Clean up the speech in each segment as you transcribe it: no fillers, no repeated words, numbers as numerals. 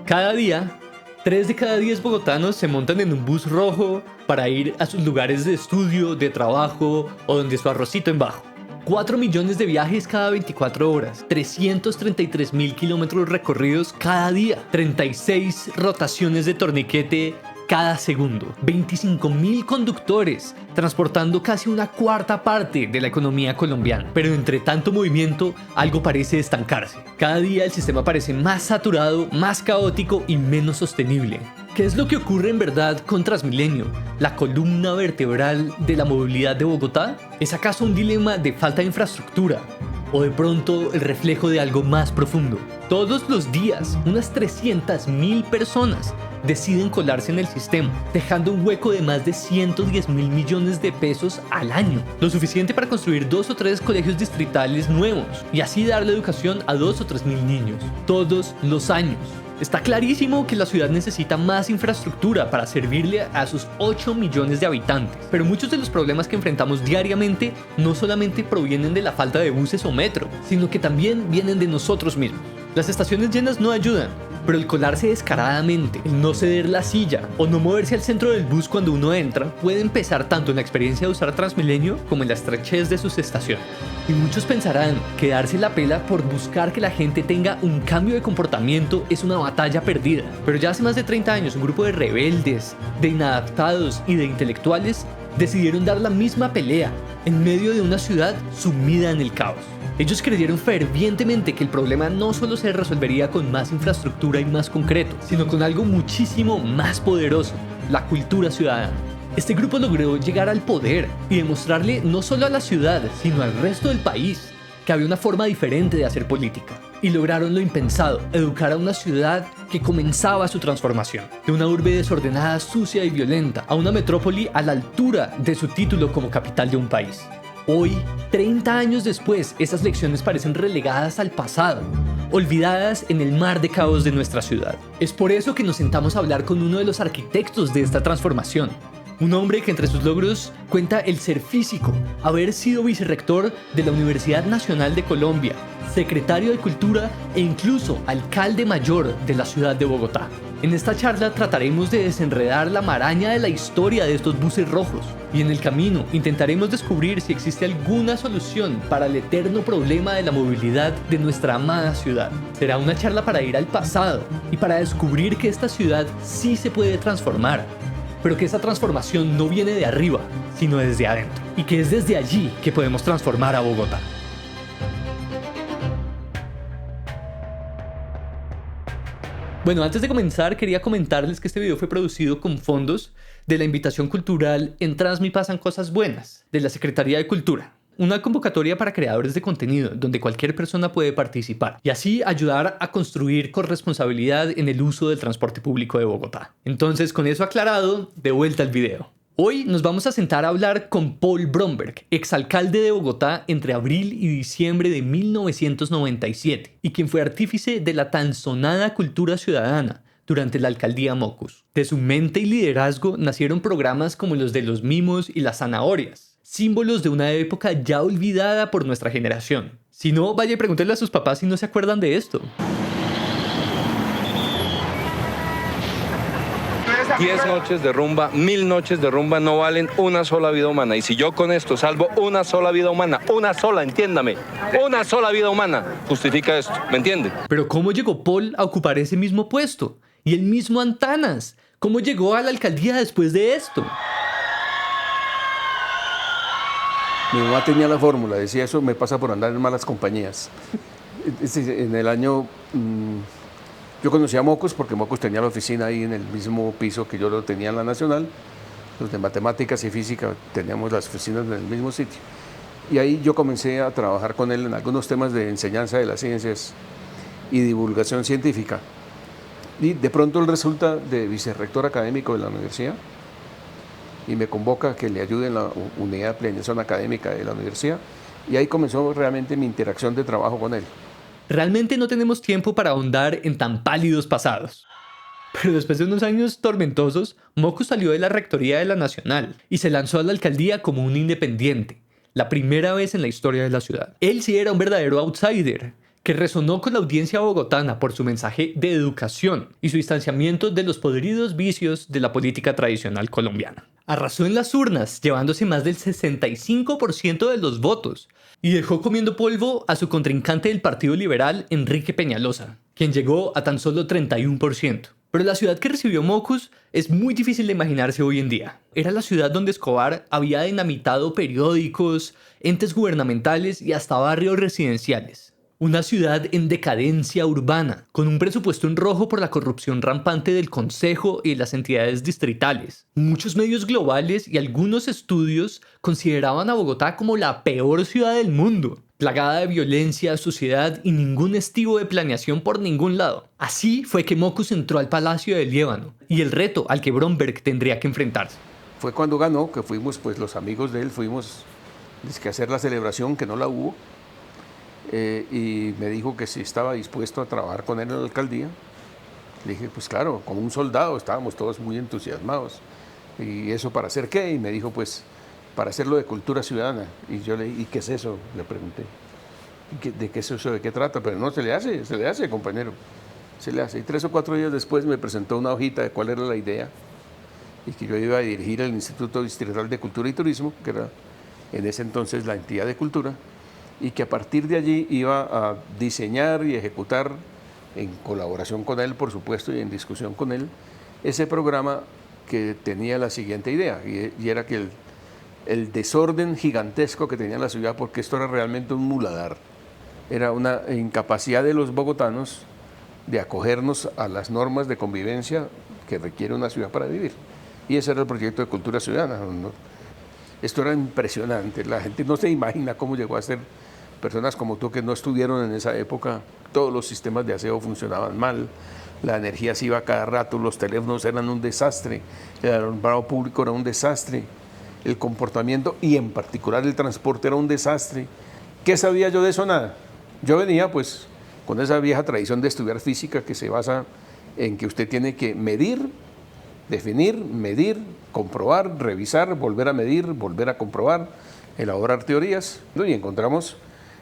Cada día, 3 de cada 10 bogotanos se montan en un bus rojo para ir a sus lugares de estudio, de trabajo o donde su arrocito en bajo. 4 millones de viajes cada 24 horas, 333.000 kilómetros recorridos cada día, 36 rotaciones de torniquete cada segundo, 25.000 conductores, transportando casi una cuarta parte de la economía colombiana. Pero entre tanto movimiento, algo parece estancarse. Cada día el sistema parece más saturado, más caótico y menos sostenible. ¿Qué es lo que ocurre en verdad con Transmilenio, la columna vertebral de la movilidad de Bogotá? ¿Es acaso un dilema de falta de infraestructura? ¿O de pronto el reflejo de algo más profundo? Todos los días, unas 300.000 personas deciden colarse en el sistema, dejando un hueco de más de 110.000 millones de pesos al año, lo suficiente para construir 2 o 3 colegios distritales nuevos y así darle educación a 2 o 3 mil niños, todos los años. Está clarísimo que la ciudad necesita más infraestructura para servirle a sus 8 millones de habitantes, pero muchos de los problemas que enfrentamos diariamente no solamente provienen de la falta de buses o metro, sino que también vienen de nosotros mismos. Las estaciones llenas no ayudan, pero el colarse descaradamente, el no ceder la silla o no moverse al centro del bus cuando uno entra puede empezar tanto en la experiencia de usar Transmilenio como en la estrechez de sus estaciones. Y muchos pensarán que darse la pela por buscar que la gente tenga un cambio de comportamiento es una batalla perdida. Pero ya hace más de 30 años un grupo de rebeldes, de inadaptados y de intelectuales decidieron dar la misma pelea en medio de una ciudad sumida en el caos. Ellos creyeron fervientemente que el problema no solo se resolvería con más infraestructura y más concreto, sino con algo muchísimo más poderoso, la cultura ciudadana. Este grupo logró llegar al poder y demostrarle no solo a la ciudad, sino al resto del país, que había una forma diferente de hacer política. Y lograron lo impensado, educar a una ciudad que comenzaba su transformación. De una urbe desordenada, sucia y violenta, a una metrópoli a la altura de su título como capital de un país. Hoy, 30 años después, esas lecciones parecen relegadas al pasado, olvidadas en el mar de caos de nuestra ciudad. Es por eso que nos sentamos a hablar con uno de los arquitectos de esta transformación. Un hombre que entre sus logros cuenta el ser físico, haber sido vicerrector de la Universidad Nacional de Colombia, secretario de Cultura e incluso alcalde mayor de la ciudad de Bogotá. En esta charla trataremos de desenredar la maraña de la historia de estos buses rojos y en el camino intentaremos descubrir si existe alguna solución para el eterno problema de la movilidad de nuestra amada ciudad. Será una charla para ir al pasado y para descubrir que esta ciudad sí se puede transformar, pero que esa transformación no viene de arriba, sino desde adentro, y que es desde allí que podemos transformar a Bogotá. Bueno, antes de comenzar, quería comentarles que este video fue producido con fondos de la invitación cultural En Transmi Pasan Cosas Buenas, de la Secretaría de Cultura. Una convocatoria para creadores de contenido donde cualquier persona puede participar y así ayudar a construir corresponsabilidad en el uso del transporte público de Bogotá. Entonces, con eso aclarado, de vuelta al video. Hoy nos vamos a sentar a hablar con Paul Bromberg, exalcalde de Bogotá entre abril y diciembre de 1997 y quien fue artífice de la tan sonada cultura ciudadana durante la alcaldía Mocus. De su mente y liderazgo nacieron programas como los de los mimos y las zanahorias, símbolos de una época ya olvidada por nuestra generación. Si no, vaya y pregúntenle a sus papás si no se acuerdan de esto. 10 noches de rumba, 1000 noches de rumba no valen una sola vida humana. Y si yo con esto salvo una sola vida humana, una sola, entiéndame, una sola vida humana, justifica esto, ¿me entiende? Pero ¿cómo llegó Paul a ocupar ese mismo puesto? Y el mismo Antanas, ¿cómo llegó a la alcaldía después de esto? Mi mamá tenía la fórmula, decía eso me pasa por andar en malas compañías. En el año... Yo conocí a Mocus porque Mocus tenía la oficina ahí en el mismo piso que yo lo tenía en la Nacional. Los de matemáticas y física teníamos las oficinas en el mismo sitio. Y ahí yo comencé a trabajar con él en algunos temas de enseñanza de las ciencias y divulgación científica. Y de pronto él resulta de vicerrector académico de la universidad y me convoca a que le ayude en la unidad de planeación académica de la universidad. Y ahí comenzó realmente mi interacción de trabajo con él. Realmente no tenemos tiempo para ahondar en tan pálidos pasados. Pero después de unos años tormentosos, Mocus salió de la rectoría de la Nacional y se lanzó a la alcaldía como un independiente, la primera vez en la historia de la ciudad. Él sí era un verdadero outsider, que resonó con la audiencia bogotana por su mensaje de educación y su distanciamiento de los podridos vicios de la política tradicional colombiana. Arrasó en las urnas, llevándose más del 65% de los votos, y dejó comiendo polvo a su contrincante del Partido Liberal, Enrique Peñalosa, quien llegó a tan solo 31%. Pero la ciudad que recibió Mocus es muy difícil de imaginarse hoy en día. Era la ciudad donde Escobar había dinamitado periódicos, entes gubernamentales y hasta barrios residenciales. Una ciudad en decadencia urbana, con un presupuesto en rojo por la corrupción rampante del Consejo y de las entidades distritales. Muchos medios globales y algunos estudios consideraban a Bogotá como la peor ciudad del mundo, plagada de violencia, suciedad y ningún estivo de planeación por ningún lado. Así fue que Mocus entró al Palacio de Líbano y el reto al que Bromberg tendría que enfrentarse. Fue cuando ganó, que fuimos, pues los amigos de él, fuimos a hacer la celebración, que no la hubo. Y me dijo que si estaba dispuesto a trabajar con él en la alcaldía. Le dije, pues claro, como un soldado, estábamos todos muy entusiasmados. ¿Y eso para hacer qué? Y me dijo, pues, para hacerlo de cultura ciudadana. Y yo le dije, ¿y qué es eso? Le pregunté. ¿De qué es eso? ¿De qué trata? Pero no, se le hace, compañero. Se le hace. Y 3 o 4 días después me presentó una hojita de cuál era la idea. Y que yo iba a dirigir el Instituto Distrital de Cultura y Turismo, que era en ese entonces la entidad de cultura, y que a partir de allí iba a diseñar y ejecutar, en colaboración con él, por supuesto, y en discusión con él, ese programa que tenía la siguiente idea, y era que el desorden gigantesco que tenía la ciudad, porque esto era realmente un muladar, era una incapacidad de los bogotanos de acogernos a las normas de convivencia que requiere una ciudad para vivir. Y ese era el proyecto de cultura ciudadana, ¿no? Esto era impresionante, la gente no se imagina cómo llegó a ser personas como tú que no estuvieron en esa época. Todos los sistemas de aseo funcionaban mal, la energía se iba cada rato, los teléfonos eran un desastre, el alumbrado público era un desastre, el comportamiento y en particular el transporte era un desastre. ¿Qué sabía yo de eso? Nada. Yo venía pues con esa vieja tradición de estudiar física que se basa en que usted tiene que medir, definir, medir, comprobar, revisar, volver a medir, volver a comprobar, elaborar teorías, ¿no? Y encontramos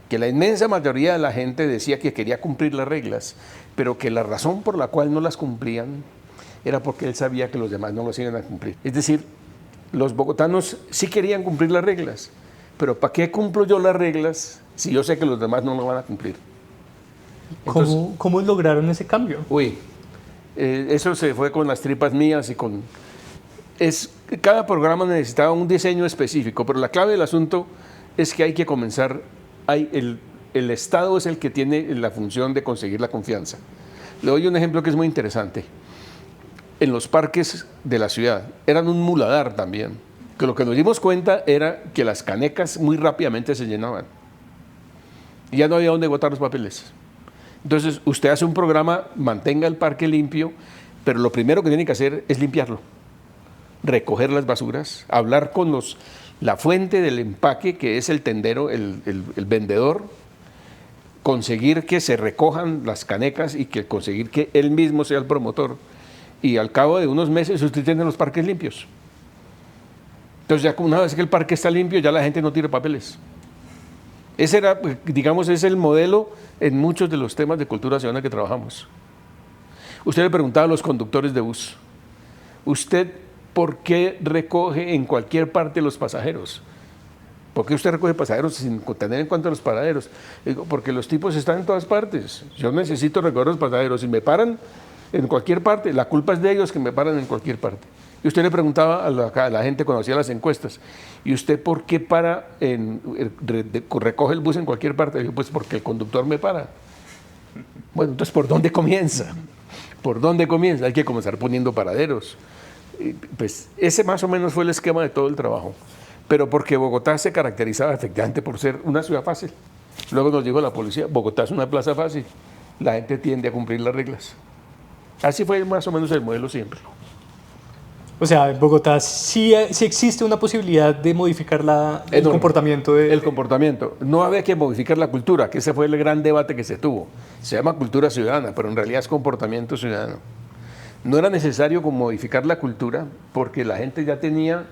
que la inmensa mayoría de la gente decía que quería cumplir las reglas, pero que la razón por la cual no las cumplían era porque él sabía que los demás no las iban a cumplir. Es decir, los bogotanos sí querían cumplir las reglas, pero ¿para qué cumplo yo las reglas si yo sé que los demás no lo van a cumplir? Entonces, ¿Cómo lograron ese cambio? Eso se fue con las tripas mías y con... cada programa necesitaba un diseño específico, pero la clave del asunto es que hay que comenzar... El Estado es el que tiene la función de conseguir la confianza. Le doy un ejemplo que es muy interesante. En los parques de la ciudad, eran un muladar también, que lo que nos dimos cuenta era que las canecas muy rápidamente se llenaban. Y ya no había dónde botar los papeles. Entonces, usted hace un programa, mantenga el parque limpio, pero lo primero que tiene que hacer es limpiarlo, recoger las basuras, hablar con la fuente del empaque, que es el tendero, el vendedor, conseguir que se recojan las canecas y conseguir que él mismo sea el promotor. Y al cabo de unos meses usted tiene los parques limpios. Entonces ya una vez que el parque está limpio, ya la gente no tira papeles. Ese era, digamos, es el modelo en muchos de los temas de cultura ciudadana que trabajamos. Usted le preguntaba a los conductores de bus, ¿usted por qué recoge en cualquier parte los pasajeros? ¿Por qué usted recoge pasajeros sin tener en cuenta los paraderos? Digo, porque los tipos están en todas partes. Yo necesito recoger los pasajeros. Si me paran en cualquier parte, la culpa es de ellos que me paran en cualquier parte. Y usted le preguntaba a la gente cuando hacía las encuestas, ¿y usted por qué recoge el bus en cualquier parte? Digo, pues porque el conductor me para. Bueno, entonces, ¿por dónde comienza? ¿Por dónde comienza? Hay que comenzar poniendo paraderos. Pues ese más o menos fue el esquema de todo el trabajo. Pero porque Bogotá se caracterizaba efectivamente por ser una ciudad fácil. Luego nos dijo la policía, Bogotá es una plaza fácil. La gente tiende a cumplir las reglas. Así fue más o menos el modelo siempre. O sea, en Bogotá sí existe una posibilidad de modificar el comportamiento. El comportamiento. No había que modificar la cultura, que ese fue el gran debate que se tuvo. Se llama cultura ciudadana, pero en realidad es comportamiento ciudadano. No era necesario modificar la cultura porque la gente ya tenía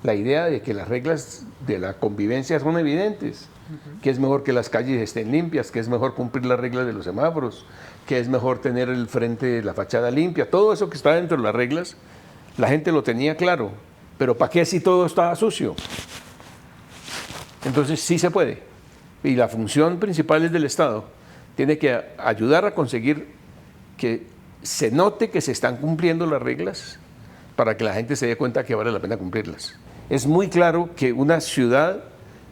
la idea de que las reglas de la convivencia son evidentes. que es mejor que las calles estén limpias, que es mejor cumplir las reglas de los semáforos, que es mejor tener el frente de la fachada limpia. Todo eso que está dentro de las reglas, la gente lo tenía claro. Pero ¿para qué si todo estaba sucio? Entonces sí se puede. Y la función principal es del Estado. Tiene que ayudar a conseguir que se note que se están cumpliendo las reglas para que la gente se dé cuenta que vale la pena cumplirlas. Es muy claro que una ciudad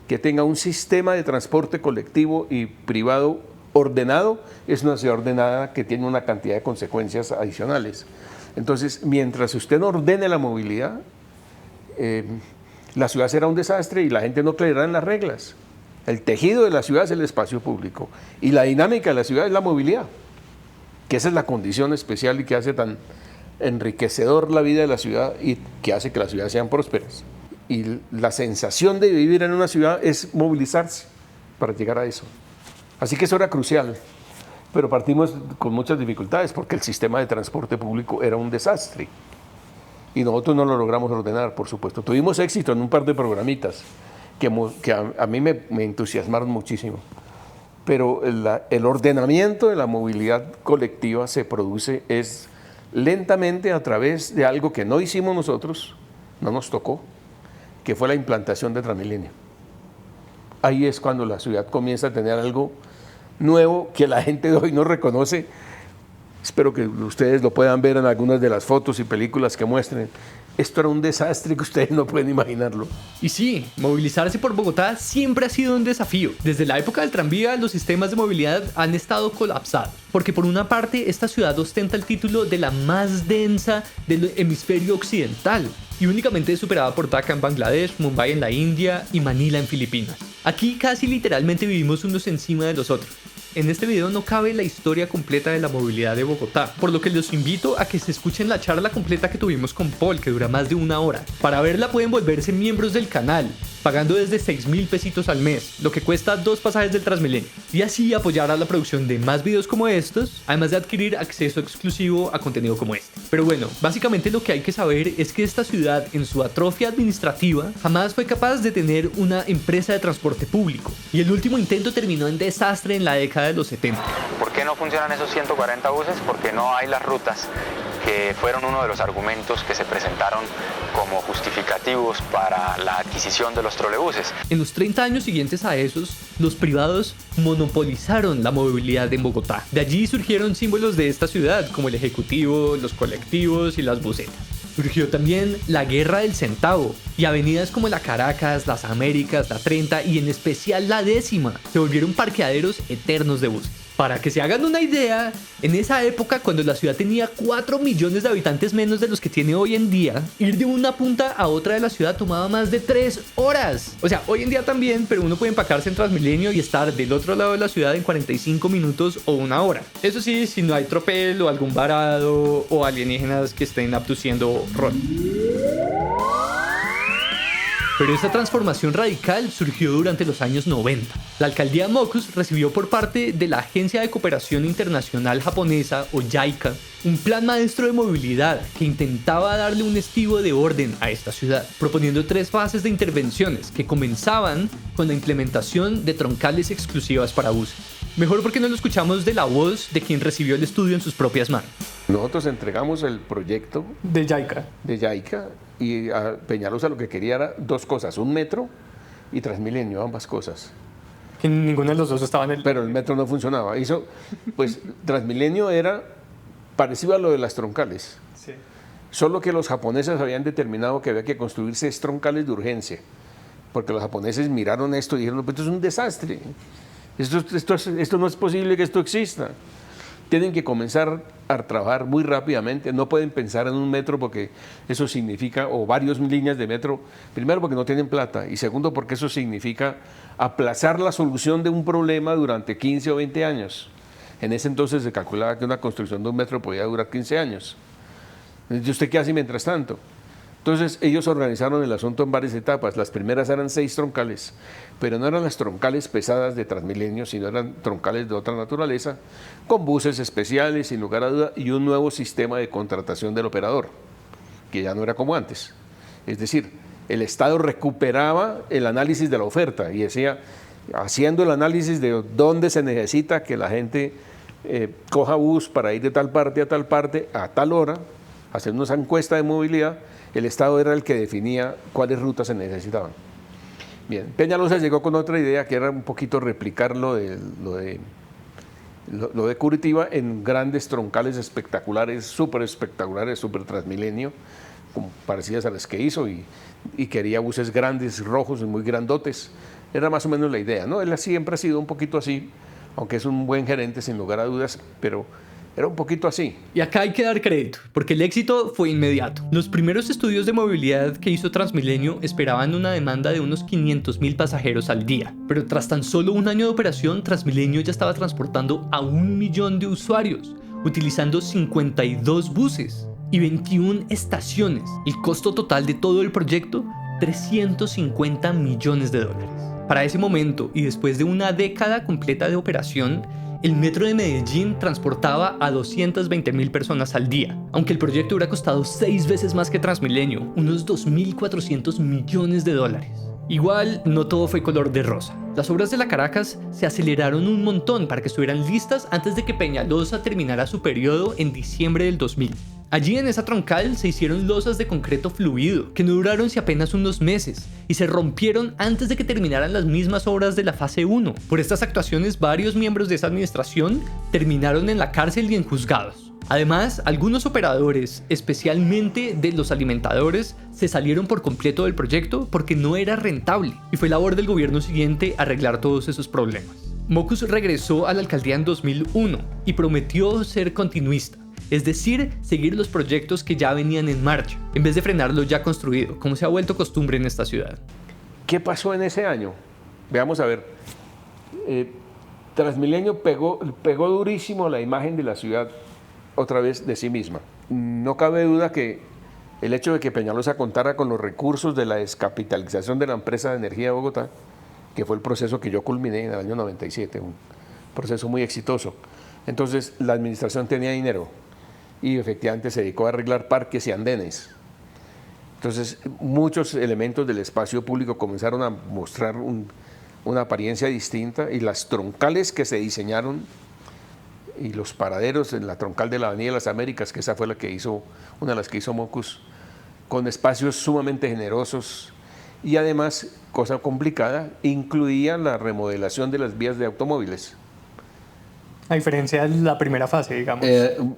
que tenga un sistema de transporte colectivo y privado ordenado es una ciudad ordenada que tiene una cantidad de consecuencias adicionales. Entonces, mientras usted no ordene la movilidad, la ciudad será un desastre y la gente no creerá en las reglas. El tejido de la ciudad es el espacio público y la dinámica de la ciudad es la movilidad, que esa es la condición especial y que hace tan enriquecedor la vida de la ciudad y que hace que las ciudades sean prósperas. Y la sensación de vivir en una ciudad es movilizarse para llegar a eso. Así que eso era crucial, pero partimos con muchas dificultades porque el sistema de transporte público era un desastre y nosotros no lo logramos ordenar, por supuesto. Tuvimos éxito en un par de programitas que a mí me entusiasmaron muchísimo, pero el ordenamiento de la movilidad colectiva se produce lentamente a través de algo que no hicimos nosotros, no nos tocó, que fue la implantación de Transmilenio. Ahí es cuando la ciudad comienza a tener algo nuevo que la gente de hoy no reconoce. Espero que ustedes lo puedan ver en algunas de las fotos y películas que muestren. Esto era un desastre que ustedes no pueden imaginarlo. Y sí, movilizarse por Bogotá siempre ha sido un desafío. Desde la época del tranvía, los sistemas de movilidad han estado colapsados. Porque por una parte, esta ciudad ostenta el título de la más densa del hemisferio occidental y únicamente es superada por Dhaka en Bangladesh, Mumbai en la India y Manila en Filipinas. Aquí casi literalmente vivimos unos encima de los otros. En este video no cabe la historia completa de la movilidad de Bogotá, por lo que los invito a que se escuchen la charla completa que tuvimos con Paul, que dura más de 1 hora. Para verla pueden volverse miembros del canal, pagando desde 6.000 pesitos al mes, lo que cuesta 2 pasajes del Transmilenio, y así apoyar a la producción de más videos como estos, además de adquirir acceso exclusivo a contenido como este. Pero bueno, básicamente lo que hay que saber es que esta ciudad, en su atrofia administrativa, jamás fue capaz de tener una empresa de transporte público, y el último intento terminó en desastre en la década de los 70. ¿Por qué no funcionan esos 140 buses? Porque no hay las rutas, que fueron uno de los argumentos que se presentaron como justificativos para la adquisición de los trolebuses. En los 30 años siguientes a esos, los privados monopolizaron la movilidad en Bogotá. De allí surgieron símbolos de esta ciudad, como el ejecutivo, los colectivos y las busetas. Surgió también la Guerra del Centavo, y avenidas como la Caracas, las Américas, la 30 y en especial la 10ª se volvieron parqueaderos eternos de buses. Para que se hagan una idea, en esa época, cuando la ciudad tenía 4 millones de habitantes menos de los que tiene hoy en día, ir de una punta a otra de la ciudad tomaba más de 3 horas. O sea, hoy en día también, pero uno puede empacarse en Transmilenio y estar del otro lado de la ciudad en 45 minutos o 1 hora. Eso sí, si no hay tropel o algún varado o alienígenas que estén abduciendo rol. Pero esa transformación radical surgió durante los años 90. La alcaldía Mockus recibió por parte de la Agencia de Cooperación Internacional Japonesa, o JICA, un plan maestro de movilidad que intentaba darle un estilo de orden a esta ciudad, proponiendo 3 fases de intervenciones que comenzaban con la implementación de troncales exclusivas para buses. Mejor porque no lo escuchamos de la voz de quien recibió el estudio en sus propias manos. Nosotros entregamos el proyecto De JICA. de JICA y a Peñalosa lo que quería era 2 cosas, un metro y Transmilenio, ambas cosas. Que ninguno de los dos estaba en el... Pero el metro no funcionaba. Pues Transmilenio era parecido a lo de las troncales. Sí. Solo que los japoneses habían determinado que había que construir 6 troncales de urgencia. Porque los japoneses miraron esto y dijeron, pues esto es un desastre. Esto no es posible que esto exista. Tienen que comenzar a trabajar muy rápidamente, no pueden pensar en un metro porque eso significa, o varias líneas de metro, primero porque no tienen plata y segundo porque eso significa aplazar la solución de un problema durante 15 o 20 años. En ese entonces se calculaba que una construcción de un metro podía durar 15 años. ¿Y usted qué hace mientras tanto? Entonces ellos organizaron el asunto en varias etapas. Las primeras eran 6 troncales, pero no eran las troncales pesadas de Transmilenio, sino eran troncales de otra naturaleza, con buses especiales, sin lugar a duda, y un nuevo sistema de contratación del operador, que ya no era como antes. Es decir, el Estado recuperaba el análisis de la oferta y decía, haciendo el análisis de dónde se necesita que la gente coja bus para ir de tal parte a tal parte a tal hora, hacer una encuesta de movilidad. El Estado era el que definía cuáles rutas se necesitaban. Bien, Peñalosa llegó con otra idea que era un poquito replicar lo de Curitiba en grandes troncales espectaculares, súper Transmilenio, como parecidas a las que hizo, y quería buses grandes, rojos y muy grandotes. Era más o menos la idea, ¿no? Él siempre ha sido un poquito así, aunque es un buen gerente sin lugar a dudas, pero era un poquito así. Y acá hay que dar crédito, porque el éxito fue inmediato. Los primeros estudios de movilidad que hizo Transmilenio esperaban una demanda de unos 500.000 pasajeros al día. Pero tras tan solo un año de operación, Transmilenio ya estaba transportando a 1 millón de usuarios, utilizando 52 buses y 21 estaciones. El costo total de todo el proyecto, $350 millones. Para ese momento, y después de una década completa de operación, el metro de Medellín transportaba a 220.000 personas al día, aunque el proyecto hubiera costado 6 veces más que Transmilenio, unos $2.400 millones. Igual, no todo fue color de rosa. Las obras de la Caracas se aceleraron un montón para que estuvieran listas antes de que Peñalosa terminara su periodo en diciembre del 2000. Allí en esa troncal se hicieron losas de concreto fluido, que no duraron si apenas unos meses, y se rompieron antes de que terminaran las mismas obras de la fase 1. Por estas actuaciones, varios miembros de esa administración terminaron en la cárcel y en juzgados. Además, algunos operadores, especialmente de los alimentadores, se salieron por completo del proyecto porque no era rentable, y fue labor del gobierno siguiente arreglar todos esos problemas. Mockus regresó a la alcaldía en 2001 y prometió ser continuista. Es decir, seguir los proyectos que ya venían en marcha, en vez de frenar lo ya construido, como se ha vuelto costumbre en esta ciudad. ¿Qué pasó en ese año? Veamos a ver. Transmilenio pegó durísimo la imagen de la ciudad, otra vez de sí misma. No cabe duda que el hecho de que Peñalosa contara con los recursos de la descapitalización de la empresa de energía de Bogotá, que fue el proceso que yo culminé en el año 97, un proceso muy exitoso. Entonces, la administración tenía dinero y efectivamente se dedicó a arreglar parques y andenes. Entonces, muchos elementos del espacio público comenzaron a mostrar una apariencia distinta, y las troncales que se diseñaron y los paraderos en la troncal de la Avenida de las Américas, que esa fue una de las que hizo Mockus, con espacios sumamente generosos, y además, cosa complicada, incluía la remodelación de las vías de automóviles. A diferencia de la primera fase, digamos.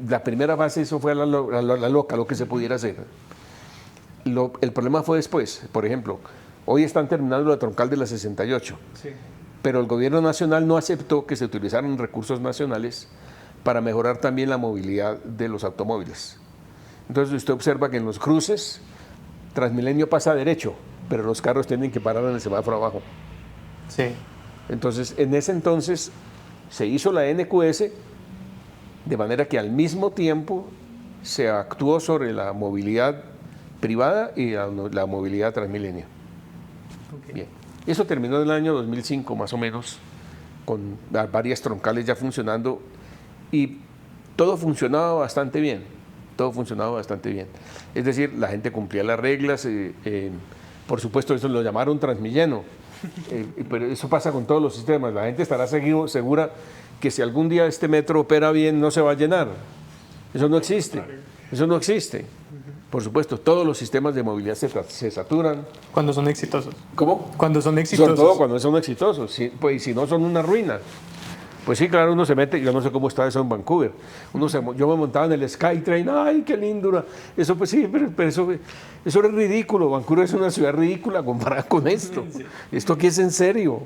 La primera fase, eso fue la loca, lo que se pudiera hacer. El problema fue después. Por ejemplo, hoy están terminando la troncal de la 68, sí, pero el gobierno nacional no aceptó que se utilizaran recursos nacionales para mejorar también la movilidad de los automóviles. Entonces usted observa que en los cruces Transmilenio pasa derecho, pero los carros tienen que parar en el semáforo abajo. Sí. Entonces, en ese entonces se hizo la NQS, de manera que al mismo tiempo se actuó sobre la movilidad privada y la movilidad Transmilenio. Okay. Bien. Eso terminó en el año 2005 más o menos, con varias troncales ya funcionando, y todo funcionaba bastante bien. Es decir, la gente cumplía las reglas, por supuesto eso lo llamaron Transmilleno. Pero eso pasa con todos los sistemas. La gente estará segura que si algún día este metro opera bien, no se va a llenar. Eso no existe. Por supuesto, todos los sistemas de movilidad se saturan. Cuando son exitosos. ¿Cómo? Cuando son exitosos. Sobre todo cuando son exitosos. Pues, si no, son una ruina. Pues sí, claro, uno se mete, yo no sé cómo está eso en Vancouver. Yo me montaba en el Skytrain, ¡ay, qué lindura! Eso pues sí, pero eso era ridículo. Vancouver es una ciudad ridícula comparada con esto. Sí. Esto aquí es en serio.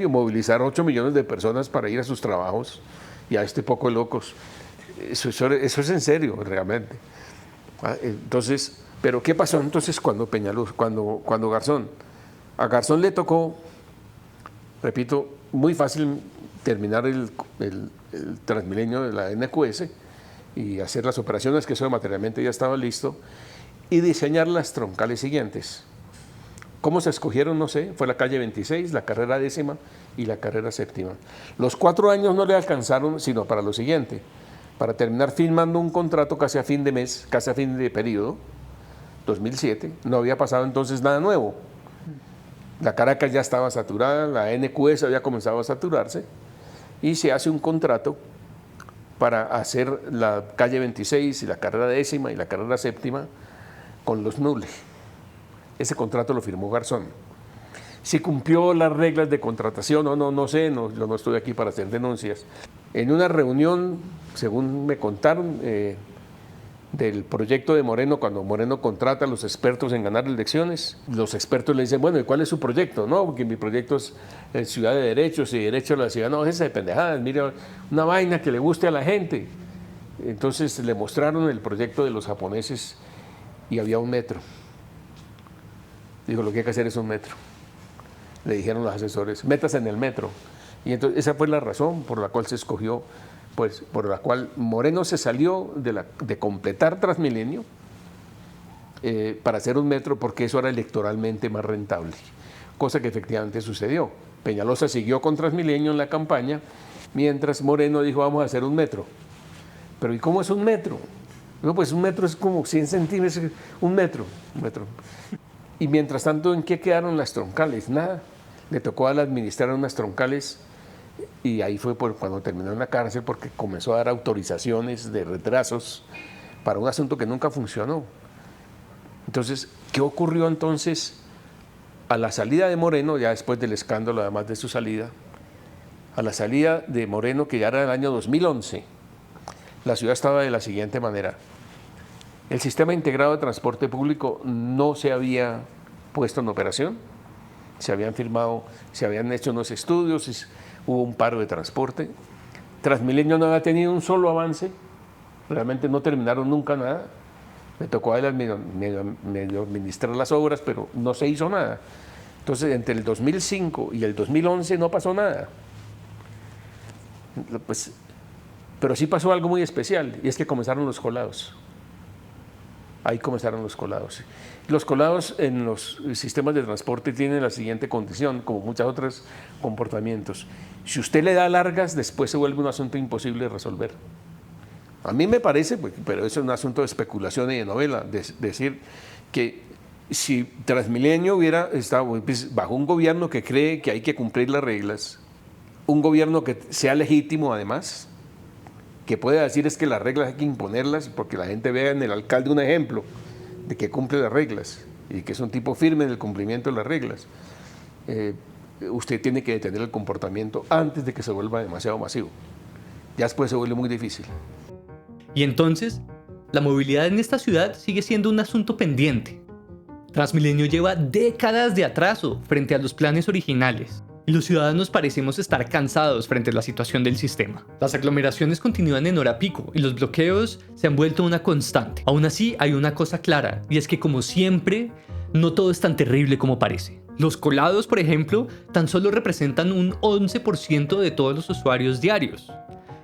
Movilizar 8 millones de personas para ir a sus trabajos y a este poco de locos. Eso es en serio, realmente. Entonces, ¿pero qué pasó entonces cuando Garzón? A Garzón le tocó, repito, muy fácil terminar el Transmilenio de la NQS y hacer las operaciones, que eso materialmente ya estaba listo, y diseñar las troncales siguientes. ¿Cómo se escogieron? No sé, fue la calle 26, la carrera 10ª y la carrera 7ª. Los 4 años no le alcanzaron sino para lo siguiente, para terminar firmando un contrato casi a fin de mes, casi a fin de periodo, 2007, no había pasado entonces nada nuevo. La Caracas ya estaba saturada, la NQS había comenzado a saturarse y se hace un contrato para hacer la calle 26 y la carrera 10ª y la carrera 7ª con los Nule. Ese contrato lo firmó Garzón. Si cumplió las reglas de contratación o no, no sé, yo no estoy aquí para hacer denuncias. En una reunión, según me contaron, del proyecto de Moreno, cuando Moreno contrata a los expertos en ganar elecciones, los expertos le dicen, bueno, ¿y cuál es su proyecto? No, porque mi proyecto es ciudad de derechos y derecho a la ciudad. No, es esa de pendejadas, mira, una vaina que le guste a la gente. Entonces le mostraron el proyecto de los japoneses y había un metro. Dijo, lo que hay que hacer es un metro. Le dijeron los asesores, métase en el metro. Y entonces esa fue la razón por la cual se escogió, pues por la cual Moreno se salió de completar Transmilenio para hacer un metro, porque eso era electoralmente más rentable, cosa que efectivamente sucedió. Peñalosa siguió con Transmilenio en la campaña, mientras Moreno dijo, vamos a hacer un metro. Pero ¿y cómo es un metro? No, pues un metro es como 100 centímetros, un metro. Y mientras tanto, ¿en qué quedaron las troncales? Nada. Le tocó a él administrar unas troncales y ahí fue cuando terminó en la cárcel, porque comenzó a dar autorizaciones de retrasos para un asunto que nunca funcionó. Entonces, ¿qué ocurrió entonces a la salida de Moreno, ya después del escándalo, además de su salida? A la salida de Moreno, que ya era el año 2011, la ciudad estaba de la siguiente manera. El sistema integrado de transporte público no se había puesto en operación, se habían hecho unos estudios, hubo un paro de transporte. Transmilenio no había tenido un solo avance, realmente no terminaron nunca nada. Me tocó a él medio administrar las obras, pero no se hizo nada. Entonces, entre el 2005 y el 2011 no pasó nada. Pues, pero sí pasó algo muy especial, y es que comenzaron los colados. Ahí comenzaron los colados. Los colados en los sistemas de transporte tienen la siguiente condición, como muchos otros comportamientos. Si usted le da largas, después se vuelve un asunto imposible de resolver. A mí me parece, pero eso es un asunto de especulación y de novela, decir que si Transmilenio hubiera estado bajo un gobierno que cree que hay que cumplir las reglas, un gobierno que sea legítimo además, que pueda decir es que las reglas hay que imponerlas porque la gente vea en el alcalde un ejemplo de que cumple las reglas y que es un tipo firme en el cumplimiento de las reglas. Usted tiene que detener el comportamiento antes de que se vuelva demasiado masivo. Ya después se vuelve muy difícil. Y entonces, la movilidad en esta ciudad sigue siendo un asunto pendiente. Transmilenio lleva décadas de atraso frente a los planes originales. Y los ciudadanos parecemos estar cansados frente a la situación del sistema. Las aglomeraciones continúan en hora pico y los bloqueos se han vuelto una constante. Aún así, hay una cosa clara, y es que como siempre, no todo es tan terrible como parece. Los colados, por ejemplo, tan solo representan un 11% de todos los usuarios diarios.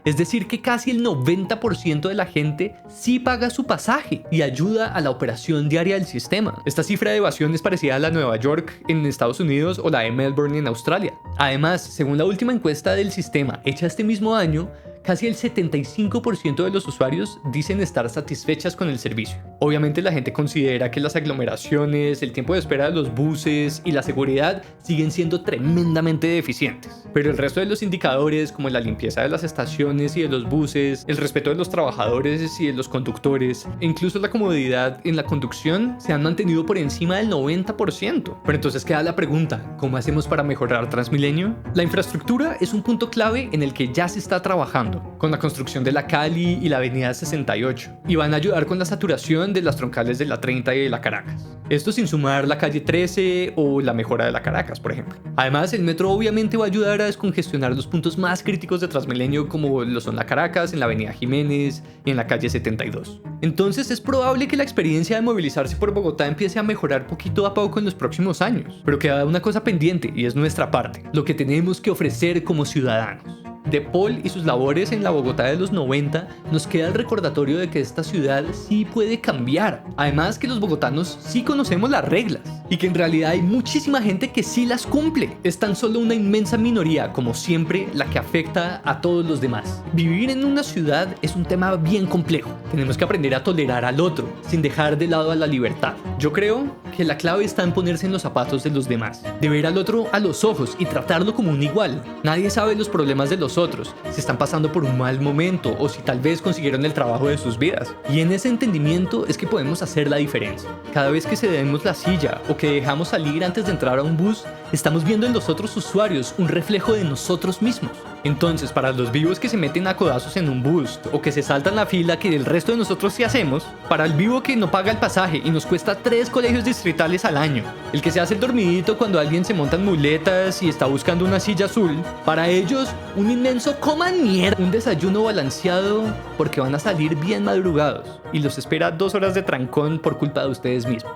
Es decir, que casi el 90% de la gente sí paga su pasaje y ayuda a la operación diaria del sistema. Esta cifra de evasión es parecida a la de Nueva York en Estados Unidos o la de Melbourne en Australia. Además, según la última encuesta del sistema hecha este mismo año, casi el 75% de los usuarios dicen estar satisfechas con el servicio. Obviamente la gente considera que las aglomeraciones, el tiempo de espera de los buses y la seguridad siguen siendo tremendamente deficientes. Pero el resto de los indicadores, como la limpieza de las estaciones y de los buses, el respeto de los trabajadores y de los conductores, e incluso la comodidad en la conducción, se han mantenido por encima del 90%. Pero entonces queda la pregunta, ¿cómo hacemos para mejorar Transmilenio? La infraestructura es un punto clave en el que ya se está trabajando, con la construcción de la Cali y la avenida 68, y van a ayudar con la saturación de las troncales de la 30 y de la Caracas. Esto sin sumar la calle 13 o la mejora de la Caracas, por ejemplo. Además, el metro obviamente va a ayudar a descongestionar los puntos más críticos de Transmilenio, como lo son la Caracas, en la avenida Jiménez y en la calle 72. Entonces es probable que la experiencia de movilizarse por Bogotá empiece a mejorar poquito a poco en los próximos años. Pero queda una cosa pendiente, y es nuestra parte, lo que tenemos que ofrecer como ciudadanos. De Paul y sus labores en la Bogotá de los 90 nos queda el recordatorio de que esta ciudad sí puede cambiar. Además que los bogotanos sí conocemos las reglas y que en realidad hay muchísima gente que sí las cumple. Es tan solo una inmensa minoría, como siempre, la que afecta a todos los demás. Vivir en una ciudad es un tema bien complejo. Tenemos que aprender a tolerar al otro, sin dejar de lado a la libertad. Yo creo que la clave está en ponerse en los zapatos de los demás, de ver al otro a los ojos y tratarlo como un igual. Nadie sabe los problemas de los otros, si están pasando por un mal momento o si tal vez consiguieron el trabajo de sus vidas. Y en ese entendimiento es que podemos hacer la diferencia. Cada vez que cedemos la silla o que dejamos salir antes de entrar a un bus, estamos viendo en los otros usuarios un reflejo de nosotros mismos. Entonces, para los vivos que se meten a codazos en un bus o que se saltan la fila que el resto de nosotros sí hacemos, para el vivo que no paga el pasaje y nos cuesta 3 colegios distritales al año, el que se hace el dormidito cuando alguien se monta en muletas y está buscando una silla azul, para ellos un inmenso coman mierda, un desayuno balanceado porque van a salir bien madrugados y los espera 2 horas de trancón por culpa de ustedes mismos.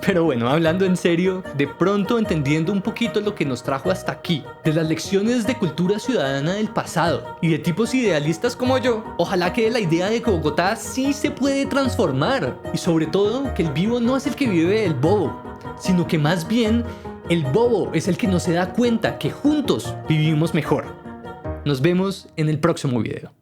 Pero bueno, hablando en serio, de pronto entendiendo un poquito lo que nos trajo hasta aquí, de las lecciones de cultura ciudadana del pasado y de tipos idealistas como yo, ojalá que la idea de que Bogotá sí se puede transformar y sobre todo que el vivo no es el que vive el bobo, sino que más bien el bobo es el que no se da cuenta que juntos vivimos mejor. Nos vemos en el próximo video.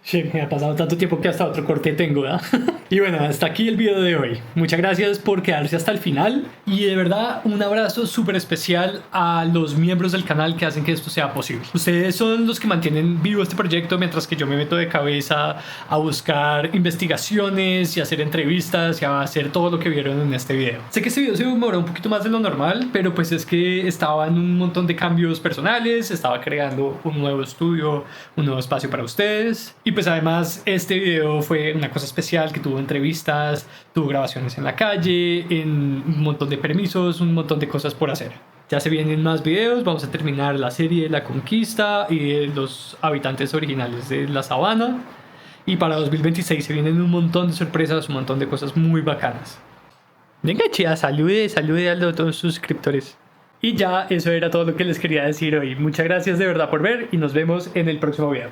Sí, me ha pasado tanto tiempo que hasta otro corte tengo, ¿verdad? Y bueno, hasta aquí el video de hoy. Muchas gracias por quedarse hasta el final. Y de verdad, un abrazo súper especial a los miembros del canal que hacen que esto sea posible. Ustedes son los que mantienen vivo este proyecto mientras que yo me meto de cabeza a buscar investigaciones y hacer entrevistas y a hacer todo lo que vieron en este video. Sé que este video se demoró un poquito más de lo normal, pero pues es que estaba en un montón de cambios personales, estaba creando un nuevo estudio, un nuevo espacio para ustedes. Y pues además este video fue una cosa especial que tuvo entrevistas, tuvo grabaciones en la calle, en un montón de permisos, un montón de cosas por hacer. Ya se vienen más videos, vamos a terminar la serie de la conquista y de los habitantes originales de la sabana. Y para 2026 se vienen un montón de sorpresas, un montón de cosas muy bacanas. Venga, chía, salude a todos los suscriptores. Y ya, eso era todo lo que les quería decir hoy. Muchas gracias de verdad por ver y nos vemos en el próximo video.